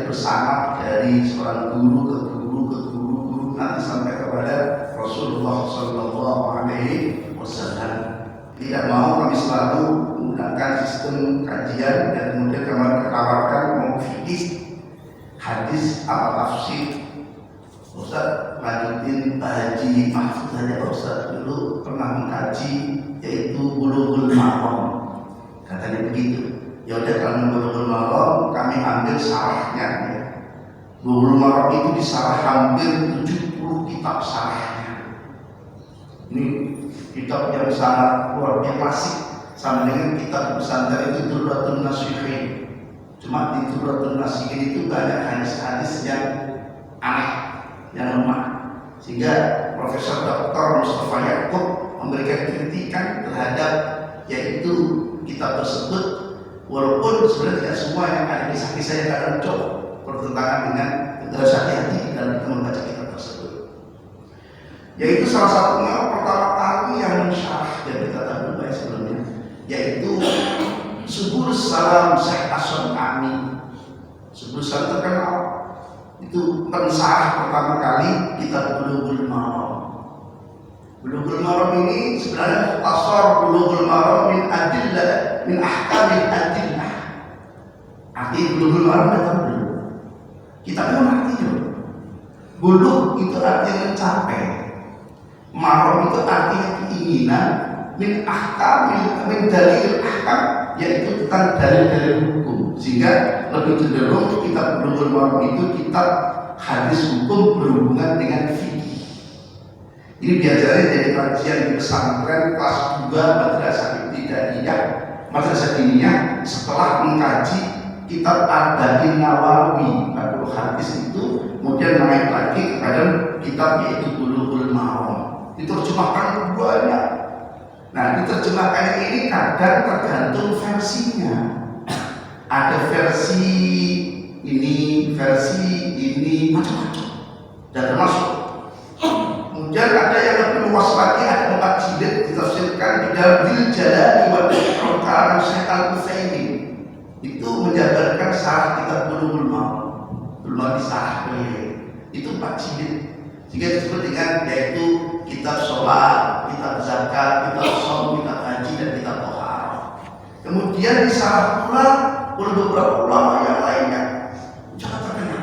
bersanad dari seorang guru ke guru ke guru nanti sampai kepada Rasulullah Sallallahu Alaihi Wasallam. Tidak mau kami selalu menggunakan sistem kajian dan kemudian kami tawarkan mau fikih, hadis, apa tafsir. Ustaz lanjutin Haji Mahfud saja. Ustaz dulu pernah mengkaji yaitu Bulughul Maram, katanya begitu. Ya udah, kalau Bulughul Maram kami ambil sarahnya ya. Bulughul Maram itu disarah hampir 70 kitab sarahnya. Ini kitab yang sangat luar biasa, klasik sama dengan kitab pesantren itu Durratun Nasihin. Cuma di Durratun Nasihin itu banyak hadis-hadis yang aneh, yang lemah, sehingga Profesor Dr. Mustafa Yaakob memberikan kritikan terhadap yaitu kitab tersebut, walaupun sebenarnya tidak semua yang ada kisah-kisah yang kadang cocok bertentangan dengan, harus hati-hati dalam kita membaca kitab tersebut. Yaitu salah satunya pertama kali yang mensyarah yang kita tahu baik sebelumnya, yaitu Subul Salam Syekh As-Sun'ani. Subul Salam terkenal, itu pensarah pertama kali kitab Bulughul Maram. Bulughul Maram ini sebenarnya mukhtasar Bulughul Maram min adillah min ahkamil adillah. Arti Bulughul Maram datang dulu. Kitabnya artinya bulugh itu artinya mencapai, maram itu artinya keinginan, min ahkamil min dalil ahkam, yaitu tentang dalil-dalil hukum. Sehingga lebih cenderung kitab Bulughul Maram itu kitab hadis hukum berhubungan dengan fikih. Ini biasanya jadi kajian di pesantren kelas 2 madrasah ibtidaiyah, madrasah diniyah, setelah mengkaji kitab Arba'in Nawawi 40 hadis itu, kemudian naik lagi kepada kitab yaitu Bulughul Maram. Diterjemahkan banyak. Nah, diterjemahkan ini kadang tergantung versinya. Ada versi ini, macam-macam, dan termasuk. Kemudian ada yang lebih luas lagi, ada 4 jilid ditafsirkan di dalam Dil Jalali wa Ihram kalam Syekh Al-Utsaimin. Itu menjabarkan syarah kitab Bulughul Maram. Belum disarah itu 4 jilid. Sehingga disebut dengan yaitu kitab sholat, kitab zakat, kitab shaum, kitab haji, dan kitab tohara. Kemudian disarah pula oleh beberapa ulama yang lainnya sangat terkenal.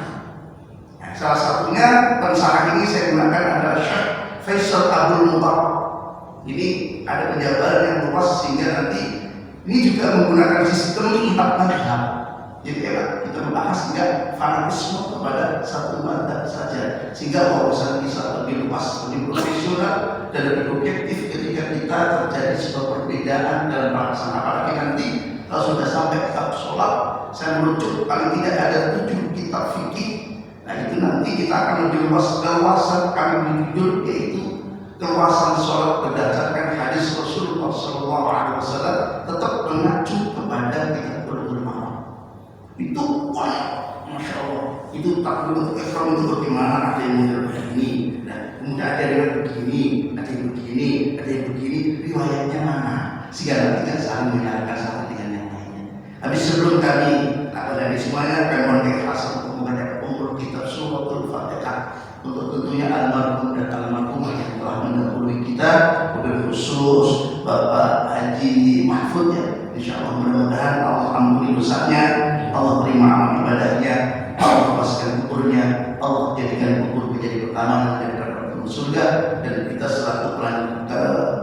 Nah, salah satunya pensarah ini saya gunakan adalah Syekh Faisal Abdul Mubarak. Ini ada penjabaran yang luas sehingga nanti ini juga menggunakan sistem kitab madhab. Jadi kita membahas sehingga fanatisme kepada satu madhab saja, sehingga wawasan bisa lebih luas, lebih profesional, dan lebih objektif ketika kita terjadi sebuah perbedaan dalam pelaksanaan. Apalagi nanti kalau sudah sampai kitab sholat, saya merujuk paling tidak ada 7 kitab fikih. Nah itu nanti kita akan lebih luas. Keluasan kami menjudul yaitu keluasan sholat berdasarkan hadis Rasulullah SAW, tetap mengacu kepada kitab Bulughul Maram. Itu banyak, masya Allah. Itu takbir untuk ihram itu bagaimana? Ada yang model begini, nah, kemudian ada yang begini, ada yang begini, ada yang begini. Riwayatnya mana? Sehingga nanti tidak saling menyalahkan satu dengan yang lainnya. Habis sebelum kami dari semuanya kami mohon keikhlasan untuk membaca umur kitab Suratul Fatihah untuk tentunya almarhum dan almarhumah yang telah mendahului kita, wabil khusus Bapak Haji Mahfud ya. Insyaallah mudah-mudahan Allah ampuni dosanya, Allah terima amal ibadahnya, Allah lepaskan kuburnya, Allah jadikan kubur menjadi pertama dari masuk surga, dan kita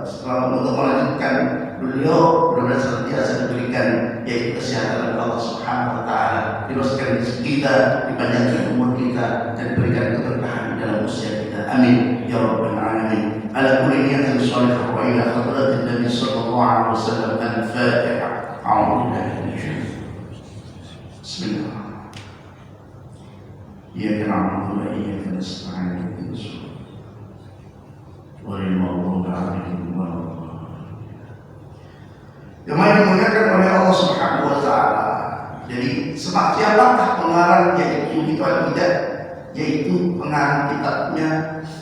selalu untuk melanjutkan beliau benar-benar senantiasa diberikan yaitu kesehatan Allah Subhanahu wa taala, diberikan rezeki kita, dipanjangkan umur kita, dan diberikan keberkahan di dalam usia kita. Amin ya rabbal alamin. Ala kulli niyatin shalihah wa ila hadratin Nabi sallallahu alaihi wasallam. Al-Fatiha. A'udzu billahi minasyaitonir rajim. Bismillah. Iyyaka na'budu wa iyyaka nasta'in. Yang dimuliakan oleh Allah Subhanahu wa taala. Jadi siapakah pengarang yaitu itu tidak, yaitu pengarang kitabnya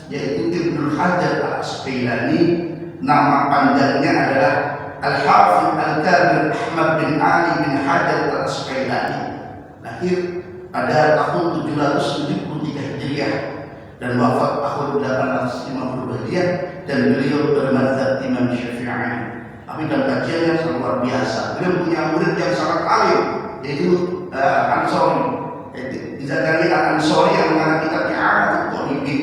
yaitu Ibnu Hajar Al-Asqalani. Nama panjangnya adalah Al-Hafidz Al-Kabir Ahmad bin Ali bin Hajar Al-Asqalani. Lahir ada tahun 773 Hijriah dan wafat tahun 850 Hijriah, dan beliau bermadzhab Imam Syafi'i. Tapi dalam kajiannya sangat luar biasa. Beliau punya murid yang sangat alim, yaitu Ansori. Zakariya Al-Ansori yang mengarang kitab I'anatul Talibin.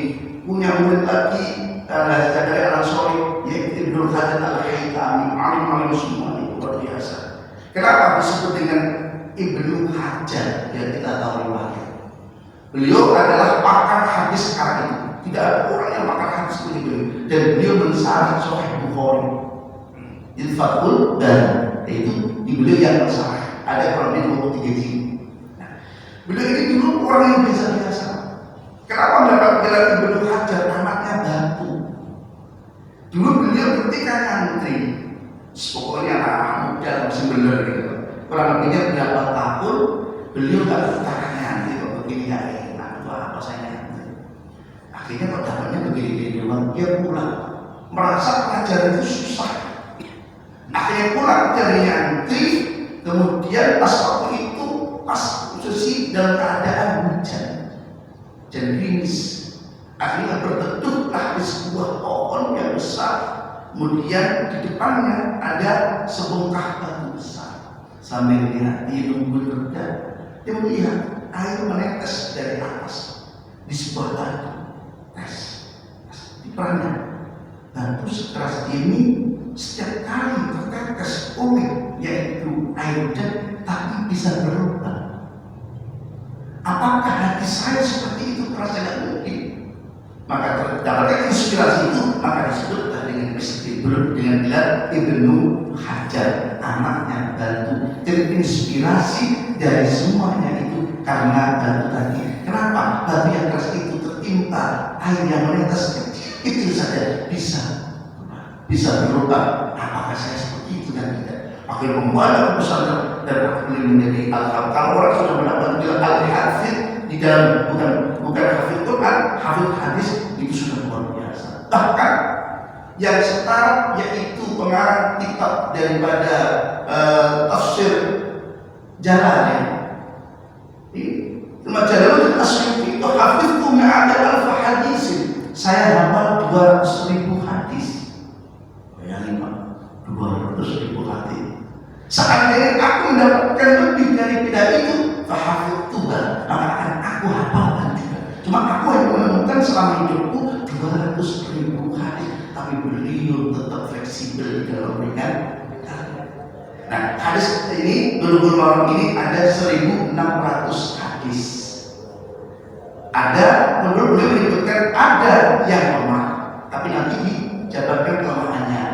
Punya murid lagi Zakariya Al-Ansori, yaitu Ibnu Hajar Al-Haytami. Alim-alim semua, luar biasa. Kenapa disebut dengan Ibnu Hajar? Yang kita tahu riwayat. Beliau adalah pakar hadis kala itu. Tidak ada orang yang pakar hadis seperti beliau. Dan beliau mensarah Sahih Bukhari. Itu Fathul dan itu di beliau yang mensarah. Ada kurang lebih 23 jilid. Nah, beliau ini dulu orang yang biasa-biasa. Kenapa mendapat gelar Ibnu Hajar? Anaknya batu. Dulu beliau ketika ngantri, pokoknya anak muda masih bener gitu. Kurang lebihnya berapa tahun beliau nggak bertanya gitu, begini ya enak, itu apa saya ngantri. Akhirnya kok dapatnya begini-begini doang, dia pulang merasa pengajaran itu susah. Akhirnya pulang dari ngantri, kemudian pas waktu itu pas posisi dalam keadaan hujan dan gerimis. Akhirnya berteduhlah di sebuah pohon yang besar. Kemudian di depannya ada sebongkah batu besar. Sambil melihat dia nunggu reda, dia melihat air menetes dari atas di sebuah batu. Di peranya batu sekeras ini setiap kali tertetes oleh yaitu air hujan, tapi bisa berubah. Apakah hati saya seperti itu? Terasa tidak mungkin. Maka terdapatkan inspirasi itu, maka disebut dengan gelar Ibnu Hajar, anaknya batu. Terinspirasi dari semuanya itu karena batu tadi. Kenapa? Batu yang keras itu tertimpa air yang menetes kecil saja bisa berubah. Apakah saya seperti itu dan tidak? Akhirnya membuat keputusan dan akhirnya menjadi al-hafidh. Kalau orang sudah mendapat gelar al-hafidh di dalam bukan hafidh Quran, hafidh hadis, itu sudah luar biasa. Bahkan yang setara yaitu pengarang kitab daripada tafsir Jalalain. Jalalain Asyuti itu hafidh tu ma'ada alfa hadisin. Saya hafal 200.000 hadis. Bayangin Pak, 200.000 hadis. Seandainya aku mendapatkan lebih daripada itu, fahafidh Tuhan, maka akan aku hafalkan juga. Cuma aku yang menemukan selama hidupku 200.000 hadis, tapi beliau tetap fleksibel di dalam memberikan. Nah, hadis ini Bulughul Maram ini ada 1.600 hadis. Ada, menurut beliau menyebutkan ada yang lemah, tapi nanti dijabarkan kelemahannya.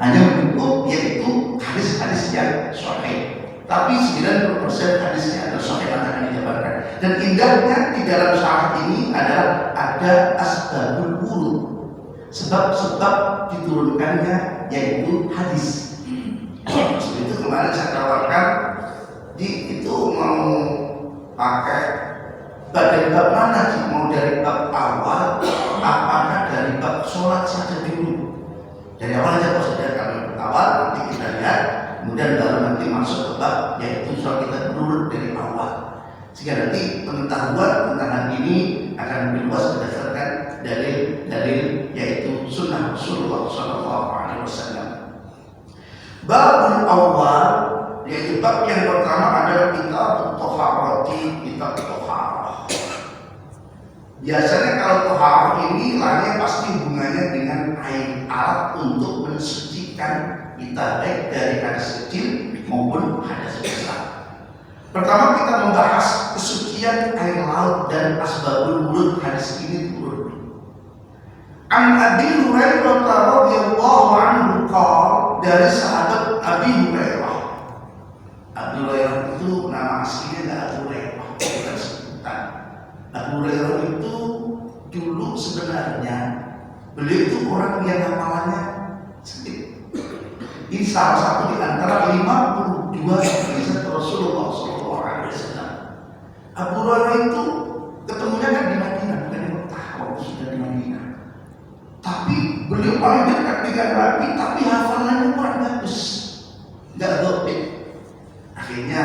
Hanya cukup yaitu hadis-hadis yang sahih. Tapi 90% hadisnya adalah sahih yang akan dijabarkan. Dan indahnya di dalam syarah ini adalah ada asbabul wurud, sebab-sebab diturunkannya yaitu hadis. Seperti itu kemarin saya tawarkan itu mau pakai dari bab mana sih? Mau dari bab awal, apakah dari bab sholat saja dulu? Dari awal aja saja kami awal, nanti kita lihat, kemudian baru nanti masuk ke bab yaitu sholat kita dulu dari awal. Sehingga nanti pengetahuan tentang hal ini akan lebih luas berdasarkan dalil-dalil yaitu sunnah Rasulullah SAW. Babul awal yaitu bab yang pertama adalah kitab Thaharati, kitab Thaharah. Biasanya kalau Thaharah ini lainnya pasti hubungannya dengan air, alat untuk mensucikan kita baik dari hadas kecil maupun hadas besar. Pertama kita membahas kesucian air laut dan asbabul wurud hadis ini turun. An Abi Hurairah radhiyallahu anhu qala, dari sahabat Abi Hurairah. Abi Hurairah itu nama aslinya adalah Abu Hurairah, bukan sebutan. Abu Hurairah itu dulu sebenarnya beliau itu orang yang hafalannya sedikit. Ini salah satu di antara 52 mukjizat Rasulullah SAW. Abu Hurairah itu ketemunya kan di Madinah, bukan di Mekah waktu sudah di Madinah. Tapi beliau paling dekat dengan Nabi, tapi hafalannya kurang bagus, nggak dopik. Akhirnya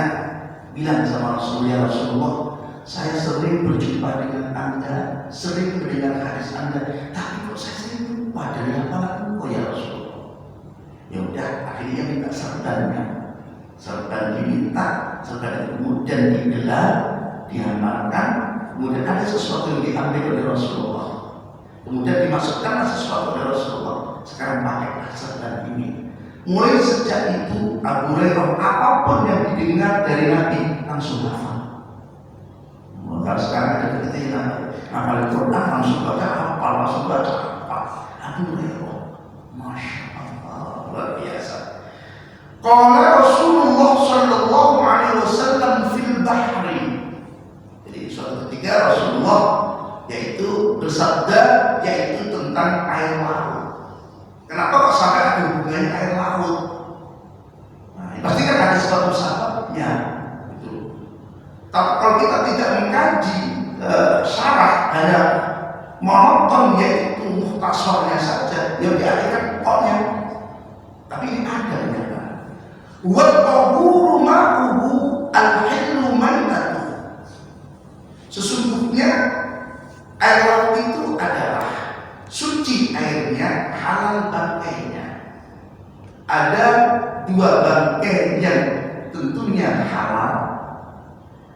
bilang sama Rasulullah, saya sering berjumpa dengan Anda, sering mendengar hadis Anda, tapi kok saya sering lupa dari hafalan kok ya Rasulullah. Ya udah, akhirnya minta serbannya. Serban diminta, serban kemudian digelar, diamalkan, kemudian ada sesuatu yang diambil oleh Rasulullah. Kemudian dimasukkan sesuatu oleh Rasulullah. Sekarang pakailah serban ini. Mulai sejak itu Abu Hurairah apapun yang didengar dari Nabi langsung hafal. Kalau sekarang ada kita yang hafal Quran langsung baca hafal, langsung baca hafal. Abu Hurairah, masya Allah, luar biasa. Qala Rasulullah sallallahu alaihi wasallam fil bahri. Jadi suatu ketika Rasulullah yaitu bersabda yaitu tentang air laut. Kenapa kok sampai ada hubungannya air laut? Nah, pasti kan ada sebab-sebabnya. Gitu. Tapi kalau kita tidak mengkaji syarah, hanya monoton yaitu muhtasornya saja, yang diartikan pokoknya. Tapi ini ada ternyata. Wa tahuru ma'uhu al-hillu maitatuh. Sesungguhnya air laut itu adalah suci airnya, halal bangkainya. Ada dua bangkai yang tentunya halal,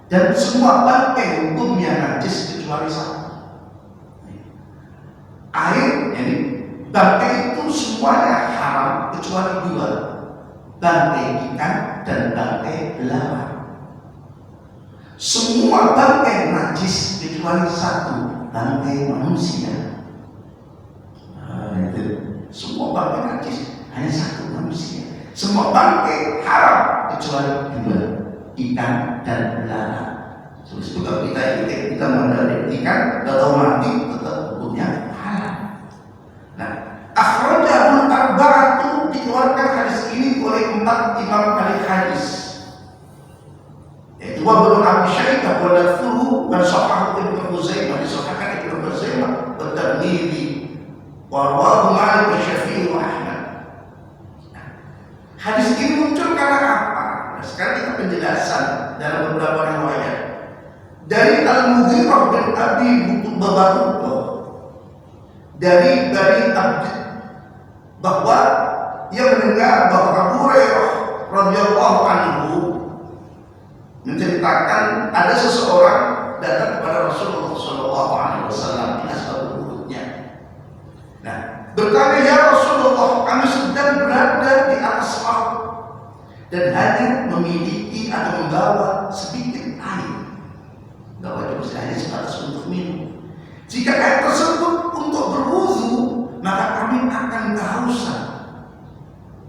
dan semua bangkai hukumnya najis kecuali satu. Air, ini bangkai itu semuanya haram kecuali dua, bangkai ikan dan bangkai belalang. Semua bangkai najis kecuali satu, bangkai manusia. Itu semua bangkai najis, hanya satu manusia. Semua bangkai haram kecuali dua, ikan dan belalang. Sebab kalau kita mengenai ikan, kalau mati tetap hukumnya halal. Nah, akhrajahul arba'atu, dikeluarkan hadis ini oleh 4 imam ahli hadis. Yaitu Ibnu Abi Syaibah wa lafzuhu man sahahahu Ibnu Khuzaimah, disahihkan Ibnu Khuzaimah wa Tirmidzi wa rawahu Malik wa Syafi'i wa Ahmad. Hadis ini muncul karena apa? Nah, sekarang kita penjelasan dalam beberapa riwayat. Dari Al-Mughirah bin Abi Babaruqah, dari Bani Abd, bahwa ia mendengar bahwa Abu Hurairah radhiyallahu anhu menceritakan ada seseorang datang kepada Rasulullah sallallahu alaihi wasallam di asbabul wurudnya. Nah, bertanya, ya Rasulullah, kami sedang berada di atas laut dan hanya memiliki atau membawa sedikit air. Bawa juga hanya sebatas untuk minum. Jika air tersebut untuk berwudu, maka kami akan kehausan.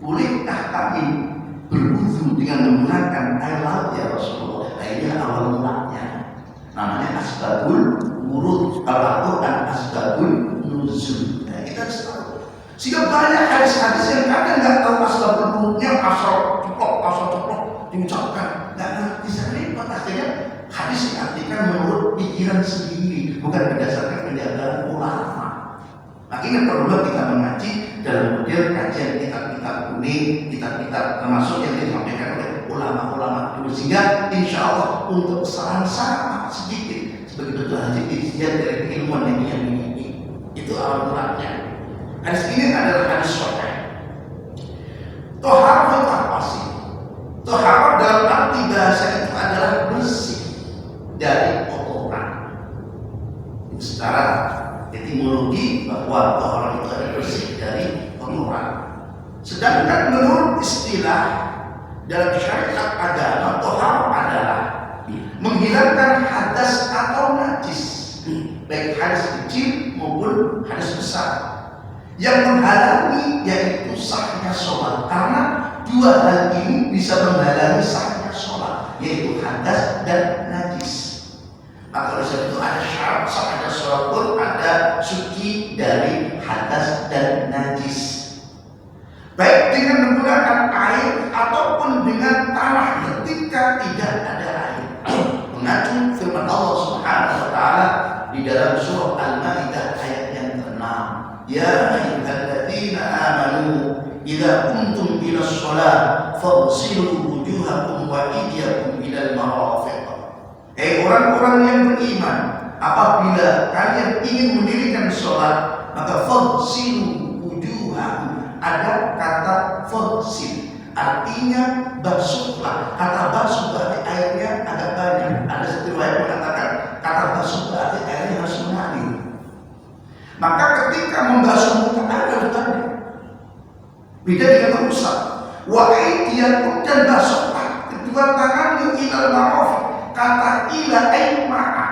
Bolehkah kami berwudu dengan menggunakan air laut ya Rasulullah? Nah, ini awal mulanya. Namanya asbabul wurud. Kalau Al-Quran asbabul nuzul. Nah, kita harus tahu. Sehingga banyak hadis-hadis yang kadang nggak tahu asbabul wurudnya, asal ceplok diucapkan. Nggak ngerti serempet, akhirnya hadis diartikan menurut pikiran sendiri, bukan berdasarkan penjelasan ulama. Makanya perlu kita mengaji dalam model kajian kitab-kitab kuning, kitab-kitab termasuk yang disampaikan oleh ulama-ulama dulu, sehingga insya Allah untuk saran-saran sedikit sebagai betul hasil ijtihad dari keilmuan yang ini. Itu awal mulanya. Hadis ini adalah hadis sahih. Tohar itu apa sih? Tohar dalam arti bahasa itu adalah bersih dari kotoran. Secara etimologi bahwa tohar itu adalah bersih dari kotoran. Sedangkan menurut istilah dalam syariat agama, tohar adalah menghilangkan hadas atau najis, baik hadas kecil maupun hadas besar, yang menghalangi yaitu sahnya sholat. Karena dua hal ini bisa menghalangi sahnya sholat, yaitu hadas dan najis. Maka oleh sebab itu ada syarat sahnya sholat pun ada suci dari hadas dan najis, baik dengan menggunakan air ataupun dengan tanah ketika tidak ada air. Mengacu firman Allah Subhanahu wa taala di dalam surah Al-Maidah ayat yang ke-6, ya ayyuhalladzina amanu idza qumtum ila shalah faghsilu wujuhakum wa aydiyakum ila al-marafiq. orang-orang yang beriman, apabila kalian ingin mendirikan sholat, maka fagsilu wujuhakum. Ada kata fagsil, artinya basuhlah. Kata basuh berarti airnya agak banyak. Ada satu riwayat mengatakan kata basuh berarti airnya harus mengalir. Maka ketika membasuh muka ada banyak. Beda dengan mengusap. Wa aydiyakum, dan basuhlah kedua tanganmu ilal marafiq. Kata ila ay ma'a.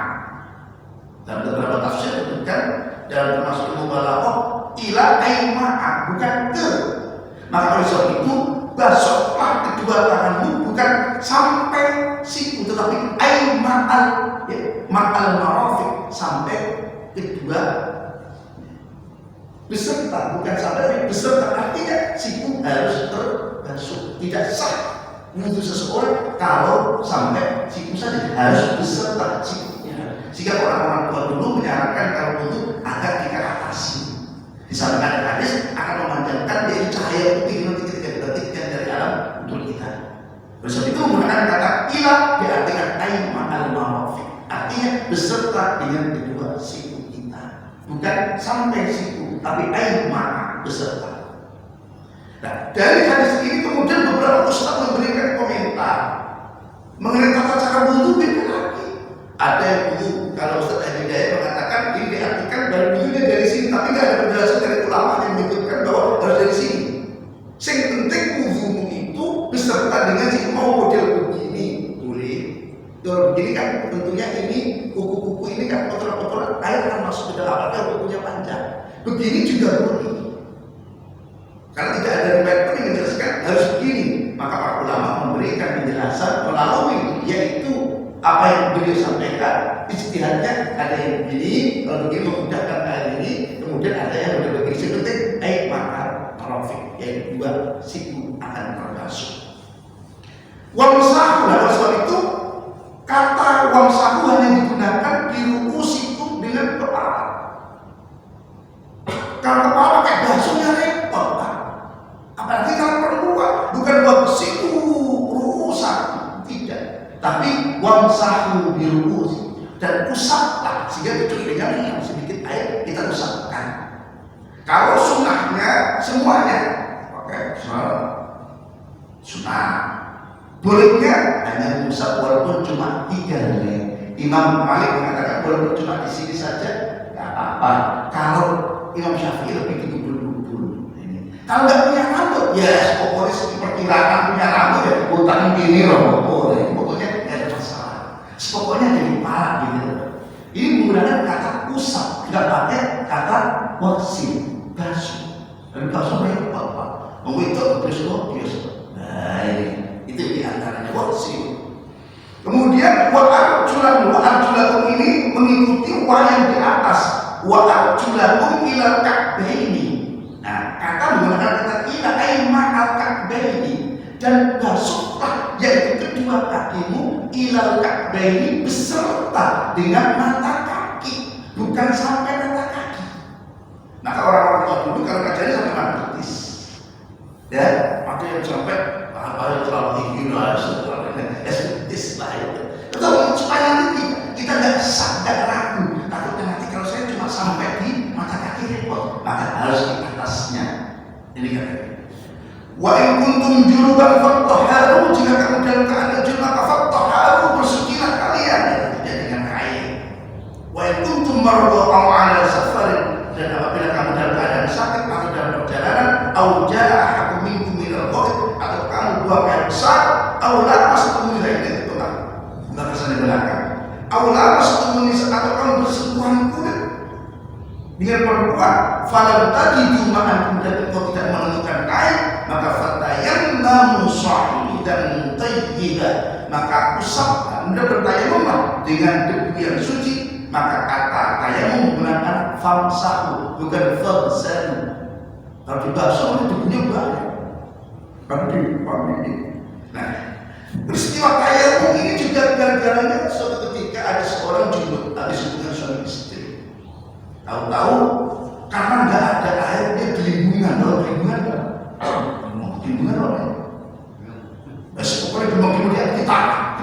Dalam beberapa tafsir disebutkan dalam termasuk ilmu balaghah ila ay ma'a, bukan ke. Maka oleh sebab itu basuhlah kedua tanganmu bukan sampai siku, tetapi ay ma'al, ya, ma'al marafiq, sampai kedua beserta, bukan sampai beserta. Artinya siku harus terbasuh. Tidak sah wudhu seseorang kalau sampai siku saja, harus beserta sikunya. Jika orang-orang tua dulu menyarankan kalau wudhu agar kita atasi. Di samping ada hadis akan memanjangkan dari cahaya putih nanti ketika dibatikkan dari alam untuk kita. Oleh sebab itu menggunakan kata ilah diartikan aima al-marafiq, artinya beserta dengan kedua siku kita, bukan sampai siku, tapi aima beserta. Nah, dari hadis ini kemudian beberapa ustaz memberikan komentar mengenai tata cara wudhu beda lagi. Ada yang wudhu, kalau Ustaz Hidayat mengatakan ini diartikan dari wudhunya dari sini, tapi nggak ada penjelasan dari ulama yang menyebutkan bahwa harus dari sini. Yang penting wudhumu itu beserta dengan siku. Mau model begini boleh. Kalau begini kan tentunya ini kuku-kuku ini kan kotor-kotor, air akan masuk ke dalam, apalagi kukunya panjang. Begini juga boleh. Karena tidak ada riwayat pun yang menjelaskan harus begini, maka para ulama memberikan penjelasan melalui yaitu apa yang beliau sampaikan. Ijtihadnya ada yang begini, kalau begini memudahkan hal ini, kemudian ada yang udah begini seperti maka rafiq, yaitu dua siku akan terbasuh. Wamsahu, oleh sebab itu kata wamsahu hanya digunakan di rukusikum dengan kepala. Kalau kepala pakai basuhnya repot, Pak. Apalagi kalau perempuan, bukan wamsiku rukusak, tidak, tapi wamsahu birukusi, dan usaplah sehingga cukup dengan sedikit air kita usapkan. Kalau sunnahnya semuanya pakai sunnah, bolehnya hanya mengusap walaupun cuma 3 helai. Imam Malik mengatakan walaupun cuma di sini saja nggak apa-apa. Kalau Imam Syafi'i lebih dibul-bul. Kalau nggak punya rambut, ya pokoknya diperkirakan punya rambut ya botakin gini loh, boleh. Pokoknya nggak ada masalah. Pokoknya jadi parah gitu. Ini menggunakan kata usap, tidak pakai kata wasil, basuh. Dan basuh repot, Pak. Mengikat biasa. Nah ini. Itu diantaranya wasil. Kemudian wa'arjulakum ini mengikuti wa yang di atas. Wa'arjulakum ila ka'baini. Nah, kata menggunakan kata ila aima al-ka'baini, dan basuhlah yaitu kedua kakimu ila ka'baini beserta dengan mata kaki, bukan sampai mata kaki. Maka orang-orang tua dulu kalau kajiannya sampai mata betis. Ya, ada yang sampai apa terlalu tinggi lah, seperti lah itu. Betul, supaya nanti kita nggak sadar ragu. Takutnya nanti kalau saya cuma sampai di mata kaki repot, maka harus di atasnya. Ini kan. Wa in kuntum junuban fattahharu, jika kamu dalam keadaan junub maka fattahharu, bersucilah kalian tidak dengan air. Wa in kuntum marḍā aw 'alā safarin, dan apabila kamu dalam keadaan sakit atau dalam perjalanan, aw jaa'a ahadukum minkum minal ghaid, atau kamu buang air besar, aw lamastum nisa, itu lah batasan di belakang. Aw lamastum nisa, atau kamu bersentuhan kulit dengan perempuan, falam tajidu ma'an, dan engkau tidak menemukan air, maka fatayammamu sa'idan thayyiban, maka usaplah, Anda bertayamumlah dengan debu yang suci. Maka kata tayamum menggunakan famsahu, bukan famsahu. Kalau dibasuh debunya banyak. Nah, peristiwa tayamum ini juga gara-garanya suatu ketika ada seorang junub habis hubungan suami istri. Tahu-tahu karena nggak ada air dia gelembungan, gelembungan apa? Pokoknya gelembungan di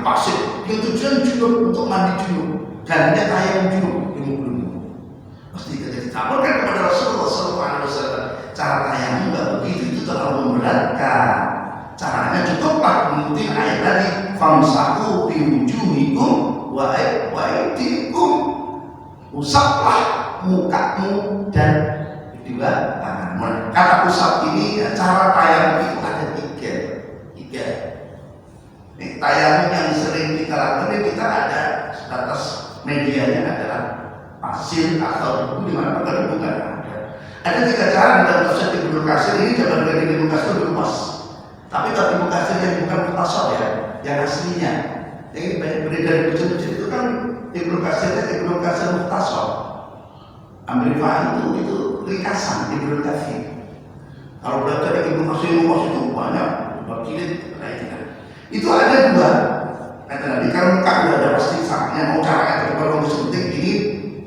pasir. Dia tujuan junub untuk mandi lanjutin ayat tadi, famsahu biwujuhikum wa aydikum, usaplah mukamu dan kedua tanganmu. Kata usap ini ya, cara tayamum itu ada tiga. Nih, tayamum yang sering kita lakukan ini kita ada atas medianya adalah pasir atau di mana bukan ada. Ada 3 cara dalam tafsir Ibnu Katsir ini. Zaman Ibnu Katsir itu luas. Tapi Ibnu Katsir yang bukan mutasab ya, yang aslinya. Yang ini banyak beredar di buku-buku itu kan Ibnu Katsir mutasab. Ambil faham itu ringkasan Ibnu Katsir. Kalau belajar Ibnu Katsir luas itu banyak, bab jilid lainnya. Itu ada 2. Kata Nabi, kalau muka ada pasti sama. Mau caranya kalau mau sepenting ini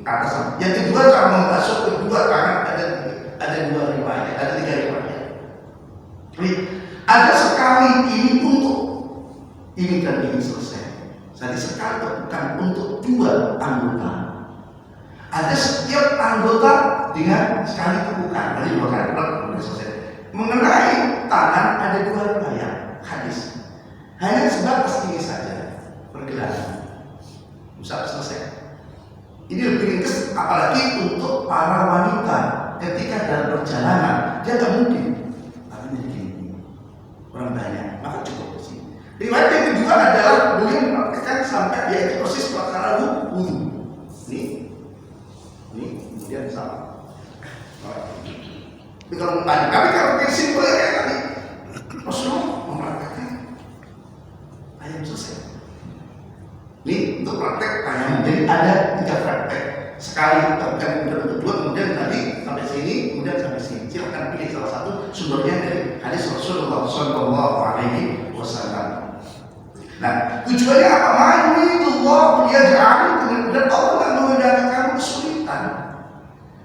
atas. Yang kedua cara membasuh kedua tangan ada 2 riwayat, ada 3 riwayat. Ada sekali ini untuk ini dan ini selesai. Jadi sekali bukan untuk 2 anggota. Ada setiap anggota dengan sekali tepukan. Jadi 2 kali sudah selesai. Mengenai tangan ada 2 riwayat hadis. Hanya sebatas ini saja pergerakan. Bisa selesai. Ini lebih ringkas, apalagi untuk para wanita ketika dalam perjalanan dia tak mungkin. Tapi begini, orang banyak, maka cukup di sini. Riwayat yang kedua adalah beliau mempraktikkan sampai yaitu proses pelaksanaan wudhu. Ini kemudian sama. Tapi kalau banyak, tapi kalau simpel kayak tadi, Rasulullah mempraktikkan ayam selesai. Ini untuk praktek ayam. Jadi ada 3 praktek sekali, bukan untuk 2, kemudian tadi sampai sini, kemudian sampai sini. Silakan pilih salah satu sumbernya dari hadis Rasulullah SAW. Nah, tujuannya apa? Ma'yuridullah liyaj'ala kemudian Allah mengendaki kamu kesulitan.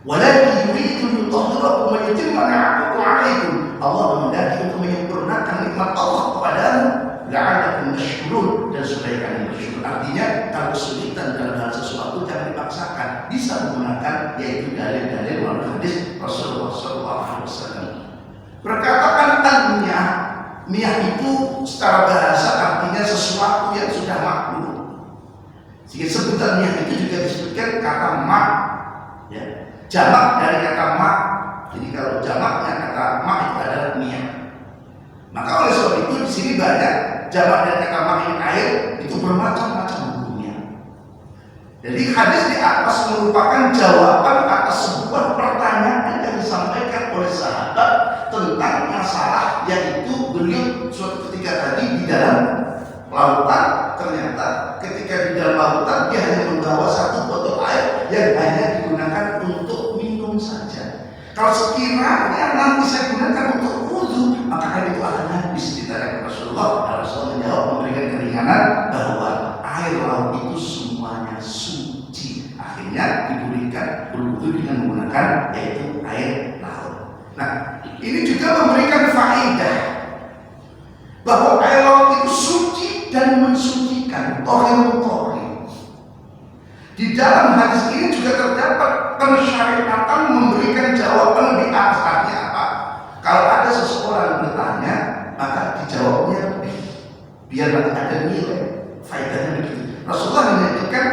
Walakin yuridu yutahhirakum wa yutimma ni'matahu 'alaikum. Allah mengendaki untuk menyempurnakan nikmat Allah kepadamu. La'allakum tashkurun, dan supaya kalian bersyukur. Artinya kalau kesulitan dalam hal sesuatu jangan dipaksakan, bisa menggunakan yaitu dalil-dalil melalui hadis Rasulullah SAW. Perkataan al-miyah, miyah itu secara bahasa artinya sesuatu yang sudah makhluk. Sehingga sebutan miyah itu juga disebutkan kata mak, ya, jamak dari kata mak. Jadi kalau jamaknya kata mak itu adalah miyah. Maka oleh sebab itu di sini banyak jamak dari kata mak ini air itu bermacam-macam hukumnya. Jadi hadis di atas merupakan jawaban atas sebuah pertanyaan yang disampaikan oleh sahabat tentang masalah yaitu beliau suatu ketika tadi di dalam lautan, ternyata ketika di dalam lautan dia hanya membawa 1 botol air yang hanya digunakan untuk minum saja. Kalau sekiranya nanti saya gunakan untuk wudhu, maka itu akan habis. Ditanya Rasulullah. Rasulullah menjawab memberikan keringanan bahwa air laut itu semuanya suci. Akhirnya diberikan berwudhu dengan menggunakan yaitu air laut. Nah, ini juga memberikan faedah bahwa air laut itu suci dan mensucikan. Tohir. Di dalam hadis ini juga terdapat pensyariatan memberikan jawaban lebih atas. Artinya apa? Kalau ada seseorang bertanya, maka dijawabnya lebih, biar nanti ada nilai faedahnya begitu. Rasulullah menyebutkan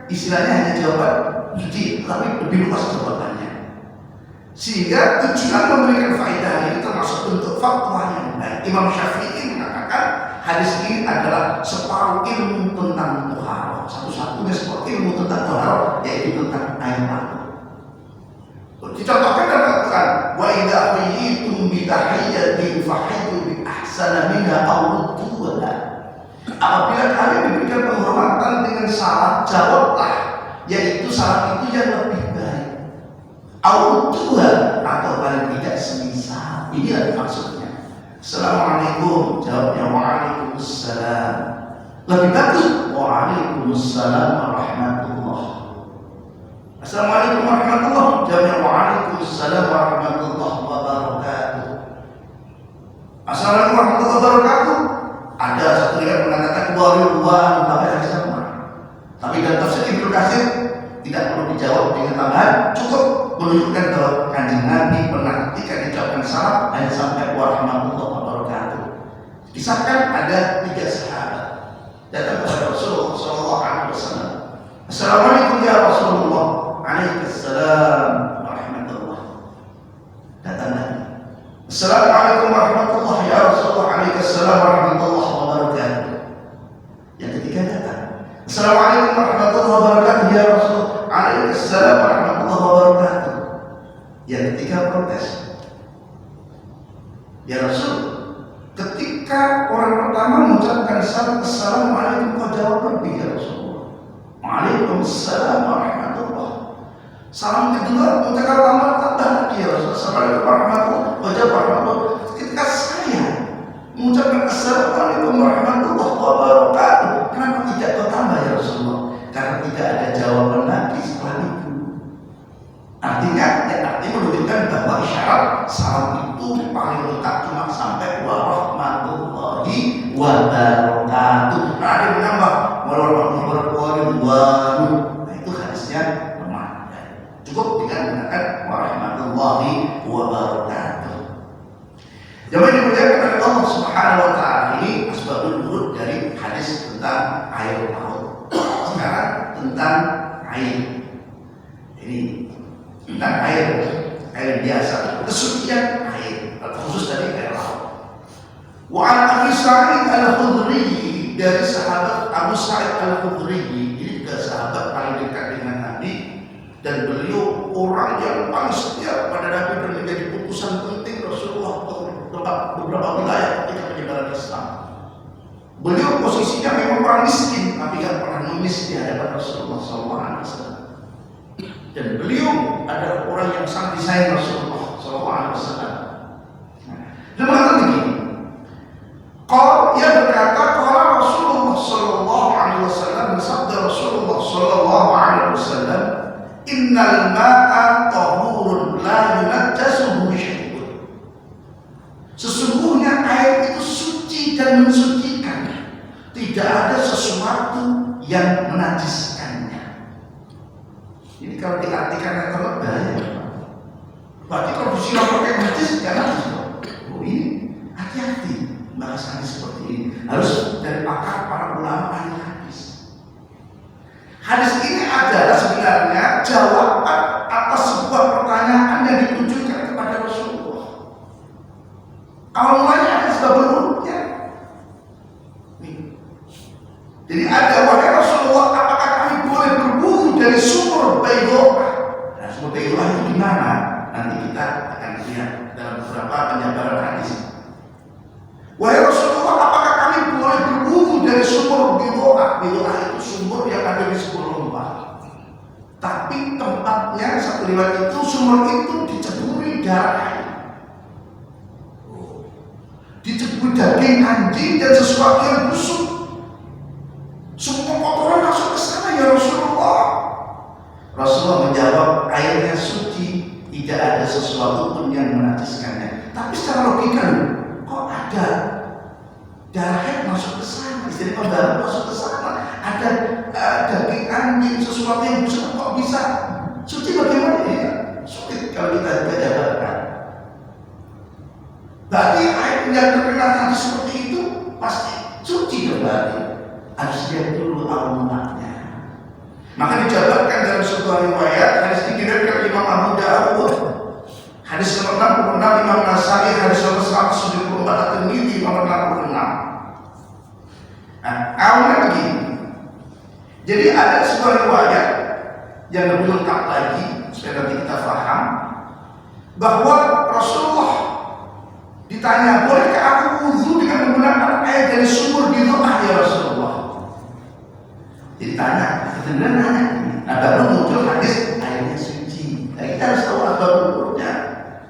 istilahnya hanya jawaban suci, tapi lebih luas jawabannya. Sehingga tujuan memberikan faedah ini termasuk bentuk fatwa yang baik. Imam Syafi'i mengatakan hadis ini adalah separuh ilmu tentang toharo. Satu-satunya separuh ilmu tentang toharo yaitu tentang air mata. Dicontohkan dalam Al-Quran, wa idza hayyitum bi tahiyyatin fahayyu bi ahsana minha aw rudduha. Apabila kalian diberikan penghormatan dengan salam, jawablah yaitu salam itu yang lebih baik. Aw rudduha, atau paling tidak semisal. Inilah maksudnya. Assalamualaikum, jawabnya waalaikumsalam. Lebih bagus waalaikumsalam warahmatullahi. Assalamualaikum warahmatullahi wabarakatuh. Jawabnya waalaikumsalam warahmatullahi wabarakatuh. Assalamualaikum warahmatullahi wabarakatuh. Ada satu yang mengatakan waridwan bapak sama. Tapi dalam tafsir Ibnu Katsir tidak perlu dijawab dengan tambahan, cukup menunjukkan bahwa Kanjeng Nabi pernah ketika dijawabkan salam hanya sampai warahmatullahi wabarakatuh. Kisahkan ada 3 sahabat datang kepada Rasulullah SAW. Assalamualaikum ya Rasulullah. Waalaikumsalam warahmatullah. Datang lagi. Assalamualaikum warahmatullah ya Rasulullah. Waalaikumsalam warahmatullah wabarakatuh. Yang ketiga datang. Assalamualaikum warahmatullahi wabarakatuh ya Rasul. Waalaikumsalam warahmatullahi wabarakatuh. Yang ketiga protes. Ya Rasul, ketika orang pertama mengucapkan salam assalamualaikum, kau jawab lebih ya Rasulullah. Waalaikumsalam warahmatullah. Salam kedua mengucapkan tambah lagi ya Rasulullah. Assalamualaikum warahmatullah, kau jawab warahmatullah. Ketika saya mengucapkan assalamualaikum warahmatullahi wabarakatuh, kenapa tidak kau tambah ya Rasulullah? Karena tidak ada jawaban lagi setelah itu. Artinya menunjukkan bahwa syarat salam itu paling lengkap cuma sampai warahmatullahi wabarakatuh. Nah, ada yang menambah warahmatullahi wabarakatuh. Nah, itu hadisnya lemah. Cukup dengan menggunakan warahmatullahi wabarakatuh. Jemaah dimuliakan oleh Allah Subhanahu wa taala, ini asbabun nuzul dari hadis tentang air laut. Sekarang tentang air. Ini tentang air biasa, kesucian air, khusus dari air laut. Wa an Abi Sa'id Al-Khudri, dari sahabat Abu Sa'id Al-Khudri, ini juga sahabat paling dekat dengan Nabi, dan beliau orang yang paling setia pada Nabi dan menjadi utusan penting Rasulullah tempat beberapa wilayah ketika penyebaran Islam. Beliau posisinya memang orang miskin, tapi tidak pernah mengemis di hadapan Rasulullah SAW. Dan beliau adalah orang yang sangat disayang Rasulullah SAW. Dia mengatakan begini, ia berkata, kalau Rasulullah SAW, bersabda Rasulullah SAW, innal ma'a tahurun la yunajjasuhu syai'un. Sesungguhnya air itu suci dan mensucikan, tidak ada sesuatu yang menajiskannya. Ini kalau diartikan yang terlebih, berarti kalau disiram pakai najis jangan disiram. Oh, ini hati-hati bahas hadis seperti ini. Harus dari pakar para ulama ahli hadis. Hadis ini adalah sebenarnya jawaban atas sebuah pertanyaan yang ditujukan kepada Rasulullah. Awalnya ada sebab berurutnya. Jadi ada, wahai Rasulullah, apakah kami boleh berwudu dari sumur Baidoah? Nah, sumur Baidoah itu di mana? Nanti kita akan lihat dalam beberapa penjabaran hadis. Wahai Rasulullah, apakah kami boleh berwudu dari sumur Baidoah? Baidoah itu sumur yang ada di sebuah lembah. Tapi tempatnya, satu riwayat itu, sumur itu diceburi darah, diceburi daging anjing dan sesuatu yang busuk. Semua kotoran masuk ke sana ya Rasulullah. Rasulullah menjawab, airnya suci, tidak ada sesuatu pun yang menajiskannya. Tapi secara logika, kok ada darah masuk ke sana, istri pembalut masuk ke sana, ada daging anjing, sesuatu yang busuk, kok bisa suci? Bagaimana ya? Sulit kalau kita jabarkan. Berarti air yang terkena tadi seperti itu pasti suci kembali. Harus lihat dulu al-munaknya. Maka dijabarkan dalam sebuah riwayat, hadis ini diriwayatkan Imam Abu Dawud, hadis nomor 66, Imam Nasai, hadis nomor 174, At-Tirmidzi nomor 66. Nah, awalnya begini. Jadi ada sebuah riwayat yang lebih lengkap lagi supaya nanti kita paham bahwa Rasulullah ditanya, bolehkah aku wudu dengan menggunakan air dari sumur Baidoah ya Rasulullah? Jadi tanya, sebenarnya nanya. Nah, baru muncul hadis airnya suci. Nah, kita harus tahu asbab nuzulnya.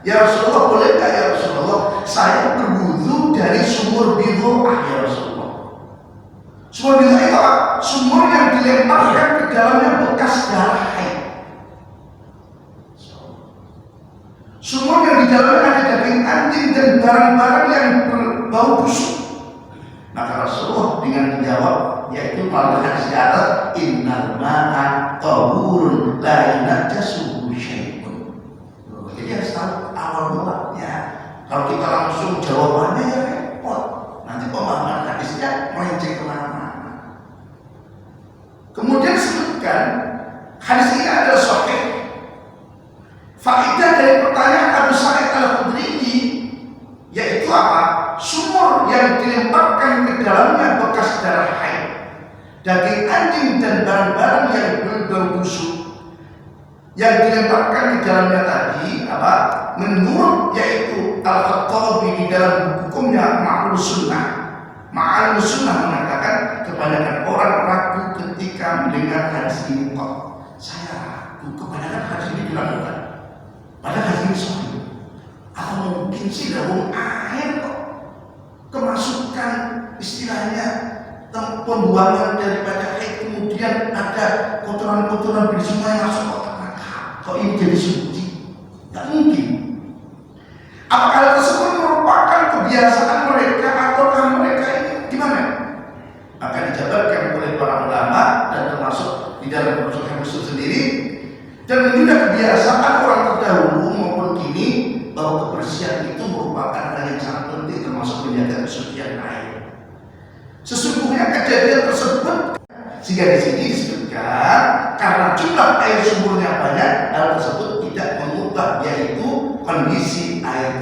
Ya Rasulullah, bolehkah ya Rasulullah saya berwudu dari sumur Baidoah ya Rasulullah? Sumur Baidoah itu apa? Sumur yang dilemparkan ke dalamnya bekas darah haid. Sumur yang di dalamnya ada daging anjing dan barang-barang yang berbau busuk. Maka Rasulullah dengan menjawab, yaitu pada hadis di atas, innal ma'a tahurun la yunajjasuhu syai'un. Jadi harus tahu awal mulanya. Kalau kita langsung jawabannya ya repot. Nanti kok apa? Sumur yang dilemparkan ke dalamnya bekas darah haid, daging anjing dan barang-barang yang berbau busuk yang dilemparkan ke dalamnya tadi apa? Menurut yaitu Al-Khattabi di dalam hukumnya Ma'al Sunnah mengatakan kebanyakan orang ragu ketika mendengar hadis ini. Kok saya ragu, kebanyakan hadis ini dilakukan padahal hadis ini sahih. Apa mungkin sih dalam air kok kemasukan istilahnya pembuangan daripada haid, kemudian ada kotoran-kotoran di sungai masuk kotak maka kok ini jadi suci? Tidak mungkin. Apakah hal tersebut merupakan kebiasaan mereka ataukah mereka ini gimana? Akan dijabarkan oleh para ulama dan termasuk di dalam Rasul sendiri, dan menjadi kebiasaan orang terdahulu maupun kini bahwa kebersihan itu merupakan hal yang sangat penting, termasuk menjaga kesucian air. Sesungguhnya kejadian tersebut sehingga di sini disebutkan karena jumlah air sumurnya banyak, hal tersebut tidak mengubah yaitu kondisi air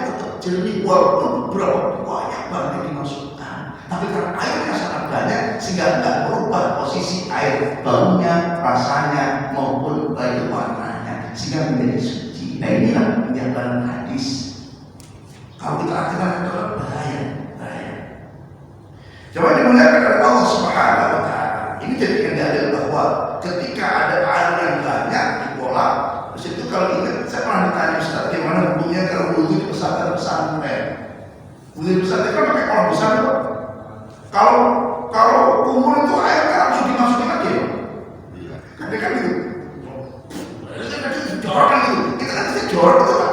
tetap jernih walaupun beberapa banyak banget dimasukkan. Tapi karena airnya sangat banyak sehingga tidak merubah posisi air, baunya, rasanya maupun baik warnanya, sehingga menjadi suci. Nah inilah penjabaran hadis. Kalau kita artikan itu bahaya. Coba dimuliakan oleh Allah Subhanahu wa Ta'ala. Ini jadi dalil bahwa ketika ada air yang banyak di kolam, terus itu kalau ingat, saya pernah ditanya Ustaz, gimana hukumnya kalau wudhu di pesantren? Wudhu di pesantren kan pakai kolam besar kok. Kalau umur itu airnya langsung dimasukin aja. Tapi kan gitu. Jorok kan gitu. Kita kan bisa jorok itu kan.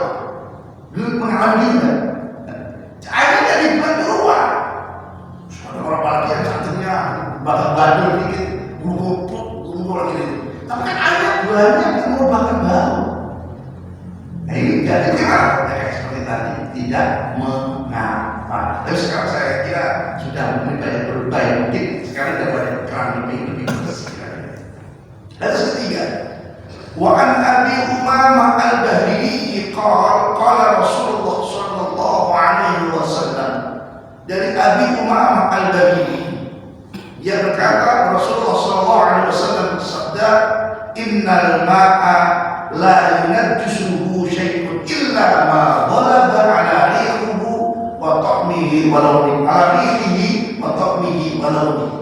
Dulu mengalami gitu kan. Airnya jadi bukan keluar. Ada orang apalagi yang cantiknya bakal-bakal dikit, bulu lagi gitu. Tapi kan airnya banyak yang merupakan bau. Nah ini jadi gimana? Kayak seperti tadi, tidak mengapa. Tapi sekarang saya kira sudah banyak berubah, mungkin sekarang sudah banyak keran lebih bersih. Lalu ketiga, wa an Abi Umamah al-Bahili qala Rasulullah sallallahu alaihi wasallam. Dari Abi Umamah al-Bahili, dia berkata Rasulullah sallallahu alaihi wasallam bersabda, innal ma'a la yunajjisuhu syai'un illa ma ghalaba ala rihihi wa ta'mihi wa lawnihi, arihi wa ta'mihi wa lawnihi.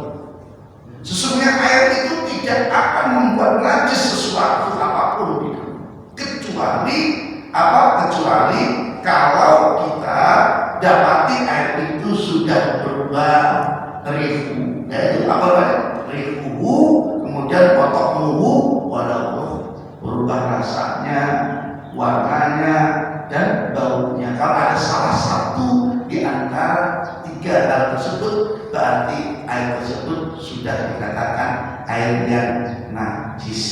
Sesungguhnya air itu tidak akan membuat najis sesuatu apapun itu, kecuali kalau kita dapati air itu sudah berubah rihu, yaitu apa namanya? Rihu, kemudian ta'muhu wa lawnuhu, berubah rasanya, warnanya dan baunya. Kalau ada salah satu di antara tiga hal tersebut, berarti air tersebut sudah dikatakan air yang najis.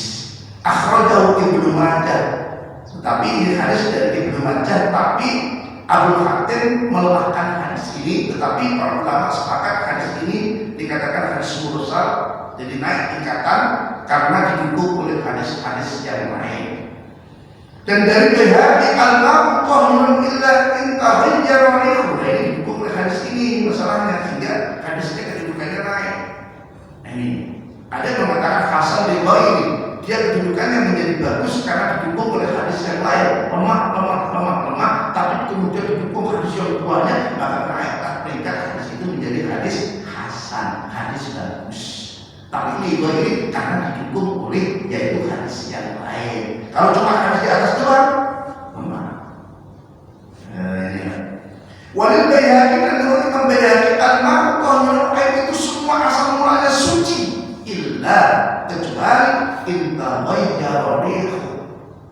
Akhrajahu Ibnu Majah. Tetapi ini hadis dari Ibnu Majah, tapi Abu Hatim melemahkan hadis ini. Tetapi para ulama sepakat hadis ini dikatakan hadis mursal, jadi naik tingkatan karena didukung oleh hadis-hadis yang lain. Dan dari Baihaqi al-ma'u tahirun illa in taghayyara rihuhu, ini didukung oleh hadis ini masalahnya, sehingga hadisnya kedudukannya naik. Nah, ini ada yang mengatakan hasan li ghairi, dia kedudukannya menjadi bagus karena didukung oleh hadis yang lain, lemah, tapi kemudian didukung hadis yang banyak, maka naik peringkat hadis itu menjadi hadis hasan, hadis bagus. Tapi li ghairi karena didukung oleh yaitu hadis yang lain. Kalau cuma hadis di atas doang, lemah. Walil Baihaqi, dan menurut Imam Baihaqi, al-ma'u tahirun, air itu semua asal mulanya suci, illa kecuali in taghayyara rihuhu,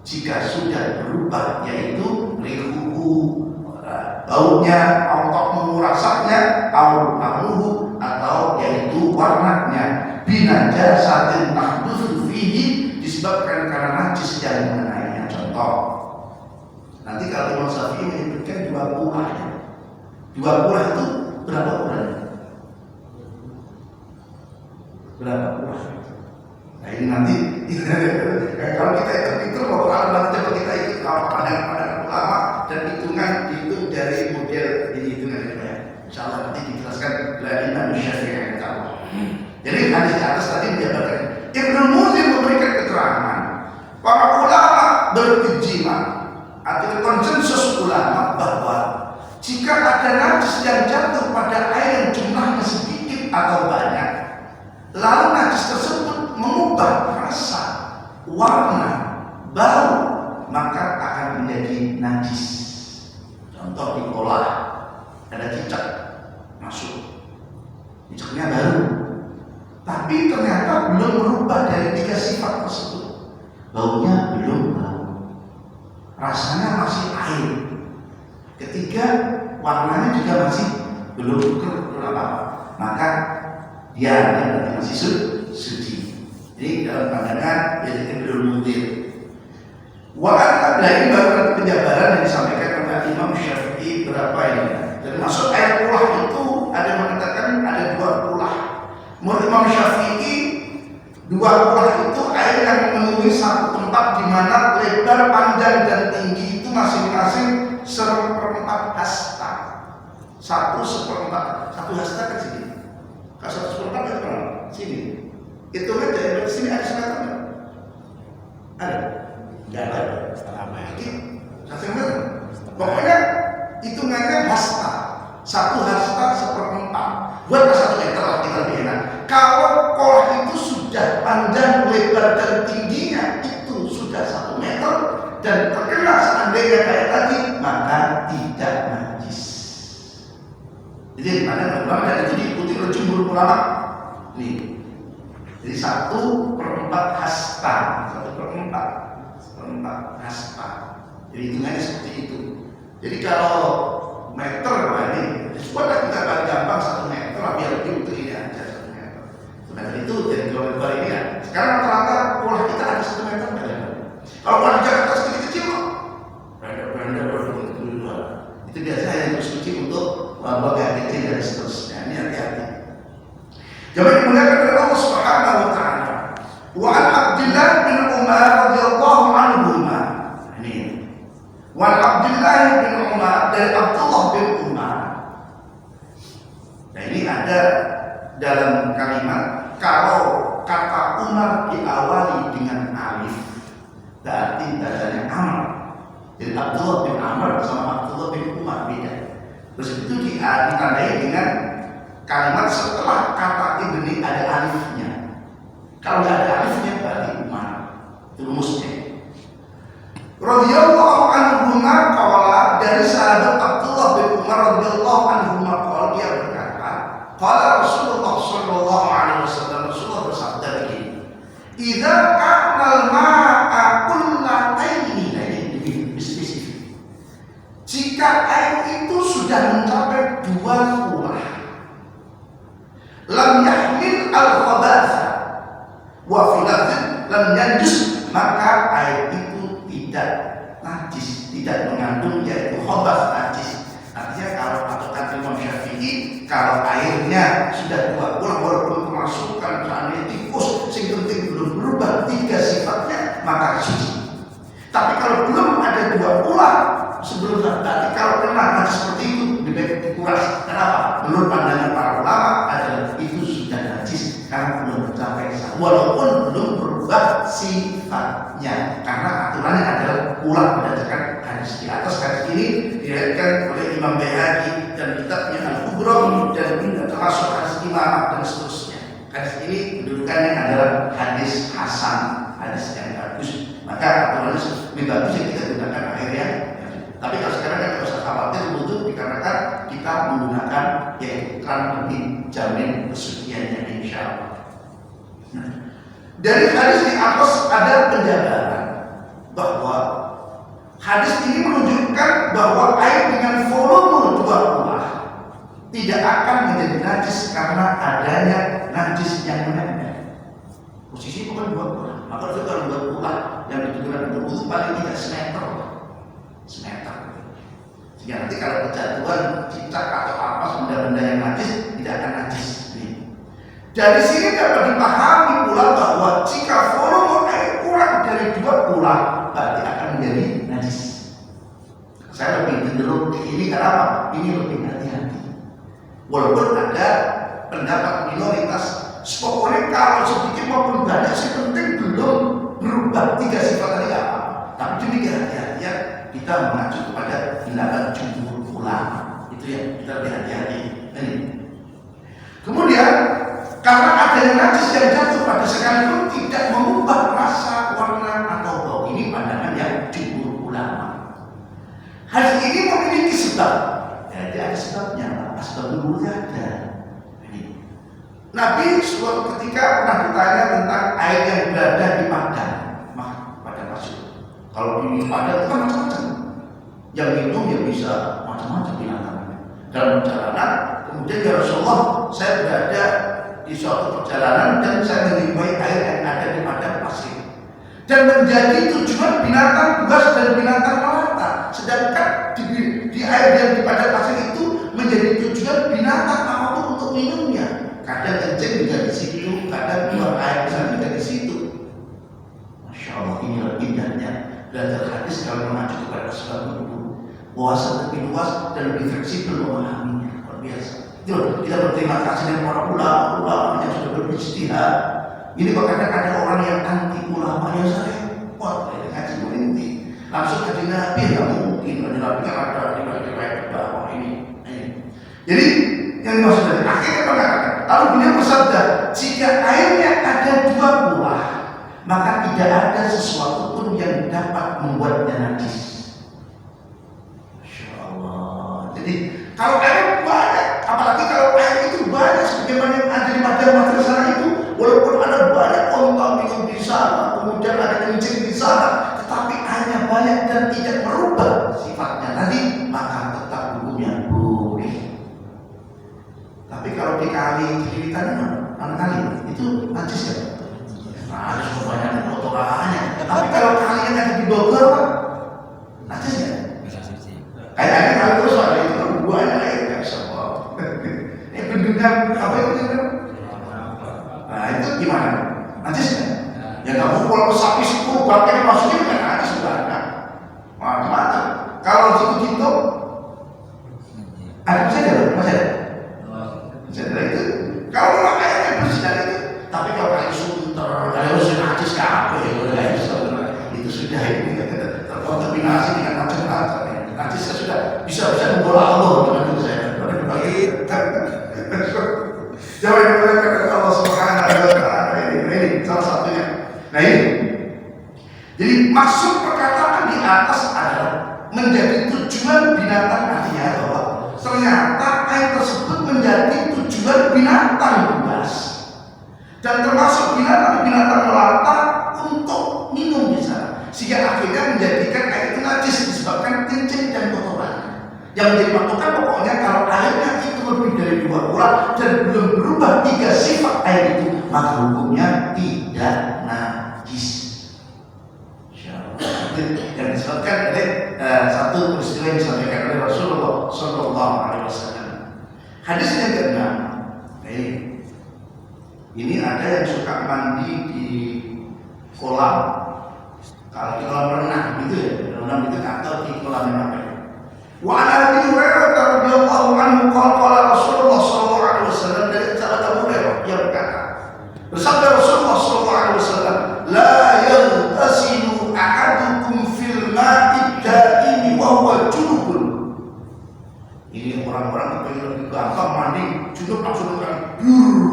jika sudah berubah yaitu rihuhu, baunya, atau rasanya, atau yaitu warnanya, binajasatin tahdutsu fihi, disebabkan karena najis yang mengenainya. Contoh, nanti kalau Imam Syafi'i menyebutkan dua buah itu berapa buahnya? Berapa buah? Nah ini nanti kalau kita itu kalau nanti coba kita ikut pandangan ulama dan hitungan dihitung dari model Insyaallah nanti dijelaskan oleh Imam Syafi'i. Jadi hadis di atas tadi menjabarkan. Ibnu Munzir memberikan keterangan para ulama berijma, artinya konsensus ulama bahwa jika ada najis yang jatuh pada air yang jumlahnya sedikit atau banyak, lalu najis tersebut mengubah rasa, warna, bau, maka akan menjadi najis. Contoh diolah, ada cicak masuk, cicaknya baru, tapi ternyata belum berubah dari 3 sifat tersebut. Baunya belum bau, rasanya masih air. Ketiga, warnanya juga masih belum apa, maka dia berarti masih suci. Jadi dalam pandangan yaitu belum mudir. Nah ini baru penjabaran yang disampaikan oleh Imam Syafi'i berapa ini. Termasuk air ulah itu ada yang mengatakan ada 2 ulah. Menurut Imam Syafi'i 2 ulah itu air yang memenuhi satu tempat di mana lebar, panjang dan tinggi itu masing-masing 1/4 hasta. 1/4. 1 hasta kan sini. Kalau 1/4 itu berapa? Sini. Itu kan dari sini ada semeter. Ada? Enggak ada. Setengah meter. Setengah meter. Pokoknya hitungannya hasta. 1 hasta 1/4. Buat 1 meter lah kita lebih enak. Kalau kolah itu sudah panjang, lebar dan tingginya itu sudah 1 meter dan terkena seandainya kayak tadi, maka tidak najis. Jadi mana ulama dan itu diikuti oleh jumhur ulama. Nih. Jadi 1/4 hasta, 1/4 hasta. Jadi hitungannya seperti itu. Jadi kalau meter ini, buatlah kita paling gampang 1 meter lah biar lebih untuk ini aja 1 meter. 1 meter itu dari kilometer ini ya. Sekarang rata-rata pola kita ada 1 meter kan? Kalau pola di Jakarta kecil kok, itu biasanya yang suci untuk bagian kecil dan seterusnya. Ini hati-hati. Jadi dimuliakan oleh Allah Subhanahu wa taala. Wa an Abdullah bin Umar radhiyallahu anhuma. Ini. Wa an Abdullah bin Umar dari Abdullah bin Umar. Nah ini ada dalam kalimat kalau kata Umar diawali dengan alif berarti bacanya Amr. Jadi Abdullah bin Amr sama Abdullah bin Umar beda. Terus itu ditandai dengan kalimat setelah kata ibni ada alifnya. Kalau tidak ada alifnya berarti Umar. Itu rumusnya. Radhiyallahu anhu qala dari sahabat Abdullah bin Umar radhiyallahu anhu qala dia berkata, qala Rasulullah sallallahu alaihi wasallam Rasulullah bersabda begini, "Idza kana al-ma'a kullataini." Jika air itu sudah mencapai 2 ulah, lam yahmil al-khabatha wa filadzin lam yanjus, maka air itu tidak najis, tidak mengandung yaitu khabath najis. Artinya kalau patokan Imam Syafi'i, kalau airnya sudah 2 ulah walaupun kemasukan misalnya tikus, sing penting belum berubah 3 sifatnya, maka suci. Tapi kalau belum ada 2 ulah sebelum tadi, kalau kena najis seperti itu dikuras. Kenapa? Menurut pandangan para ulama adalah itu sudah najis karena belum mencapai walaupun belum berubah sifatnya, karena aturannya adalah ulah berdasarkan hadis di atas. Hadis ini diriwayatkan oleh Imam Baihaqi dan kitabnya Al-Kubra dan termasuk hadis Imam dan seterusnya. Hadis ini kedudukannya adalah hadis hasan, hadis yang bagus. Maka aturannya lebih bagus yang kita gunakan akhirnya. Tapi kalau sekarang kan tidak usah khawatir untuk dikarenakan kita menggunakan iklan demi jamin kesuciannya insya Allah. Nah, dari hadis di atas ada penjabaran bahwa hadis ini menunjukkan bahwa air dengan volume 2 ulah tidak akan menjadi najis karena adanya najis yang menempel. Posisi bukan 2 ulah, maka itu kalau 2 ulah yang ditujukan untuk wudhu paling tidak semeter. Sehingga nanti kalau kejatuhan cicak atau apa benda-benda yang najis tidak akan najis. Dari sini dapat dipahami pula bahwa jika volume air kurang dari 2 ulah berarti akan menjadi najis. Saya lebih cenderung ke ini karena apa? Ini lebih hati-hati. Walaupun ada pendapat minoritas, pokoknya kalau sedikit maupun banyak sih penting belum berubah tiga sifat tadi apa. Tapi demikian hati-hati kita mengacu kepada tindakan jumhur ulama. Itu ya, kita lebih hati-hati. Kemudian karena adanya najis yang jatuh pada sekalipun tidak mengubah rasa, warna atau bau, ini pandangan yang jumhur ulama. Hadis ini memiliki sebab. Jadi ada sebabnya, sebab dulu ada. Nabi suatu ketika pernah ditanya tentang air yang berada di padang, padang pasir. Kalau di padang itu kan macam-macam. Yang minum ya bisa macam-macam binatangnya. Dalam perjalanan, kemudian ya Rasulullah, saya berada di suatu perjalanan dan saya menyukai air yang ada di padang pasir. Dan menjadi tujuan binatang buas dan binatang melata. Sedangkan di air yang di padang pasir itu menjadi tujuan binatang apapun untuk minumnya. Kadang kencing juga di situ, kadang buang air besar juga di situ. Masya Allah, inilah indahnya belajar hadis kalau mengacu kepada sebab itu. Wawasan lebih luas dan lebih fleksibel memahaminya, luar biasa. Itu kita berterima kasih dengan para ulama yang sudah berijtihad. Ini kok kadang ada orang yang anti ulama yang repot, ngaji berhenti. Langsung ke Nabi, nggak mungkin. Nabi kan ada riwayat bahwa ini. Jadi yang dimaksud dari akhirnya mengatakan, lalu beliau bersabda, jika airnya ada dua buah, maka tidak ada sesuatu pun yang dapat membuatnya najis. Masya Allah. Jadi kalau air banyak, apalagi kalau air itu banyak sebagaimana yang ada di padang sana itu, walaupun ada banyak onta minum di sana, kemudian ada kencing di sana, tetapi airnya banyak dan tidak merubah sifatnya tadi, maka tetap hukumnya boleh. Tapi kalau dikali mana kali itu najis ya? Nah, ada banyak kotorannya. Tapi kalau kalian ada di Bogor, Pak, najis ya? Kayaknya kalau terus ada itu buahnya ya semua. Ini bendungan apa itu? Nah itu gimana? Najis ya? Ya nggak mau kalau sapi 10 bangkai maksudnya kan najis banget. Macam-macam. Kalau situ ada masih ada, masih ada. Jadi itu kalau airnya bersih dari itu, tapi kalau kalian sunter, kalian harus najis apa ya? Itu sudah ini terkontaminasi dengan macam-macam. Najisnya sudah bisa membola Allah dengan itu saya. Jangan diperlukan Allah Subhanahu wa Ta'ala ini salah satunya. Nah ini, jadi maksud perkataan di atas adalah menjadi tujuan binatang artinya bahwa ternyata air tersebut menjadi tujuan binatang buas dan termasuk binatang melata untuk minum di sana, sehingga akhirnya menjadikan air itu najis disebabkan kencing dan kotoran. Yang menjadi patokan pokoknya kalau airnya itu lebih dari 2 bulan dan belum berubah 3 sifat air itu, maka hukumnya tidak najis. Yang disebutkan oleh satu peristiwa yang disampaikan oleh Rasulullah SAW. Hadis yang ke-6. Ini ada yang suka mandi di kolam. Kalau di kolam renang gitu ya, renang itu atau di kolam yang apa? Wa Abi Hurairah radhiyallahu anhu qala Rasulullah SAW dari sahabat Abu Hurairah yang berkata, bersabda Rasulullah SAW, la yaghtasilu ahadukum fil ma'i daimi wa huwa junubun. Ini orang-orang yang lebih gampang mandi junub langsung kan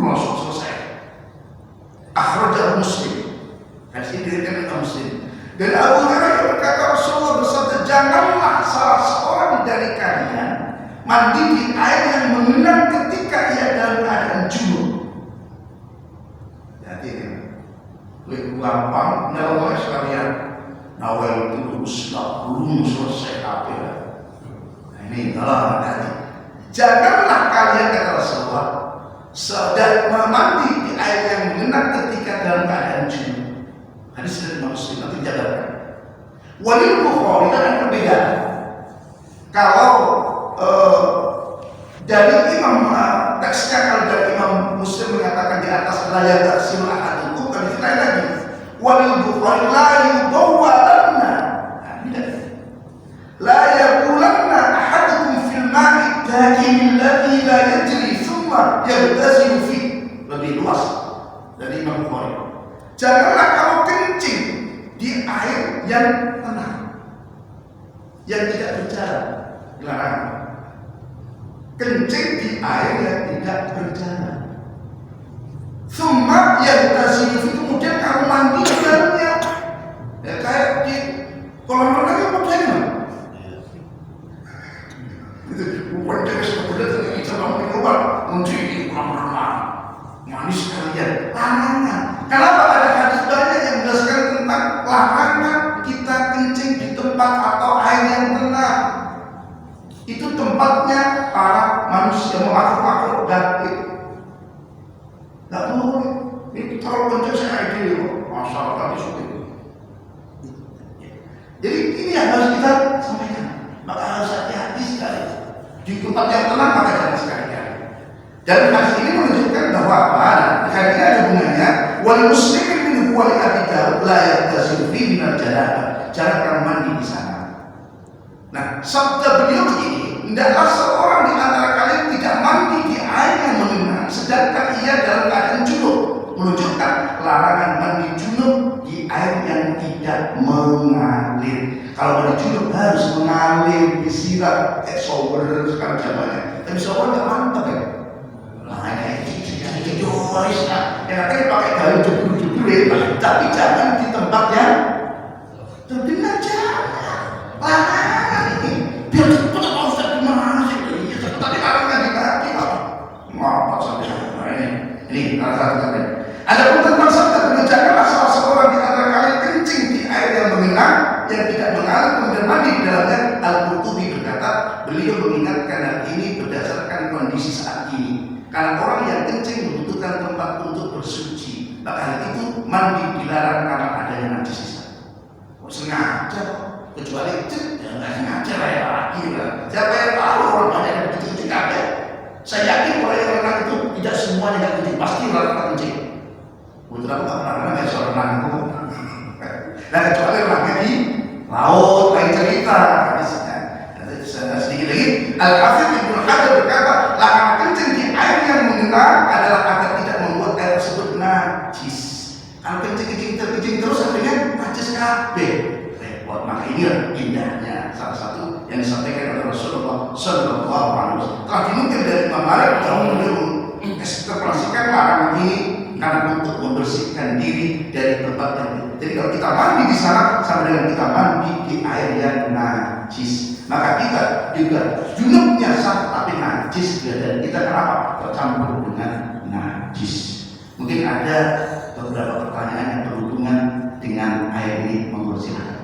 masuk selesai. Akhrajah Muslim. Hadis ini diriwayatkan oleh Muslim. Dan Abu Hurairah berkata, Rasulullah bersabda, janganlah salah seorang dari kalian mandi di air yang mengenang ketika ia dalam keadaan junub. Jadi lebih gampang nyalon sekalian. Nawal itu belum selesai apa ya? Ini kalau hati. Janganlah kalian kata Rasulullah sedang mandi di air yang mengenang ketika dalam keadaan junub. Hadis dari Muslim nanti dijabarkan. Walil Bukhari itu ada perbedaan. Kalau dari Imam teksnya, kalau dari Imam Muslim mengatakan di atas layar taksim ahadukum, kan itu lain lagi. Walil Bukhari la yubawalanna. La yabulanna ahadukum fil ma'i daim alladhi la yajri kencing di air yang tidak berjalan. Summa yang tasilu itu kemudian kamu mandi di dalamnya. Ya kayak di kolam renang itu modelnya. Itu bukan dari sebenarnya kita mau keluar kunci di kolam renang. Manis sekalian. Larangan. Kenapa ada hadis banyak yang menjelaskan tentang larangan kita kencing di tempat atau air yang tenang. Itu tempatnya para manusia makhluk-makhluk gaib. Tidak boleh. Ini kalau kencing saya ide, masyarakat itu. Jadi ini yang harus kita sampaikan. Maka harus hati-hati sekali. Di tempat yang tenang maka jangan sekali-kali. Dan hadis ini menunjukkan bahwa hadis ini ada hubungannya. Wal muslimin min wali Abi Dawud la yaghtasilu fi minal janabah. Jangan mandi di sana. Nah, sabda beliau begini, hendaklah seorang di antara kalian tidak mandi di air yang mengenang, sedangkan ia dalam keadaan junub. Menunjukkan larangan mandi junub di air yang tidak mengalir. Kalau mandi junub harus mengalir, disiram, shower sekarang zamannya. Tapi shower nggak mantap ya. Nah, kayak joris lah. Enaknya pakai gaun jebul-jebul, tapi jangan di tempat yang terdengar jangan. Larangan ini. Biar cepat Pak Ustaz gimana sih? Iya cepat tadi larangan di kaki apa? Ngapa sampai ini salah satu tadi. Adapun tentang sabda mengerjakanlah salah seorang di antara kalian kencing di air yang mengenang, yang tidak mengalir kemudian mandi di dalamnya. Al-Qurtubi berkata, beliau mengingatkan hal ini berdasarkan kondisi saat ini. Karena orang yang kencing membutuhkan tempat untuk bersuci, maka hal itu mandi dilarang karena adanya najis sisa. Sengaja, kecuali itu ya nggak sengaja lah ya lagi lah. Siapa yang tahu orang banyak yang kencing ada? Saya yakin orang yang renang itu tidak semuanya yang kencing, pasti renang kencing. Untuk aku nggak pernah renang ya soal renang itu. Nah kecuali renangnya di laut, lain cerita. Sedikit lagi, Al-Hafidz Ibnu Hajar berkata, larangan kencing di air yang mengenang adalah agar tidak membuat air tersebut najis. Kalau kencing terus akhirnya najis kabeh. Repot. Maka ini indahnya salah satu yang disampaikan oleh Rasulullah Sallallahu Alaihi Wasallam. Telah dinukil dari Imam Malik bahwa beliau mengeksplorasikan larangan ini karena untuk membersihkan diri dari tempat yang. Jadi kalau kita mandi di sana sama dengan kita mandi di air yang najis. Maka kita juga junubnya sah tapi najis dan kita kenapa tercampur dengan najis. Mungkin ada beberapa pertanyaan yang berhubungan dengan air ini, monggo silakan.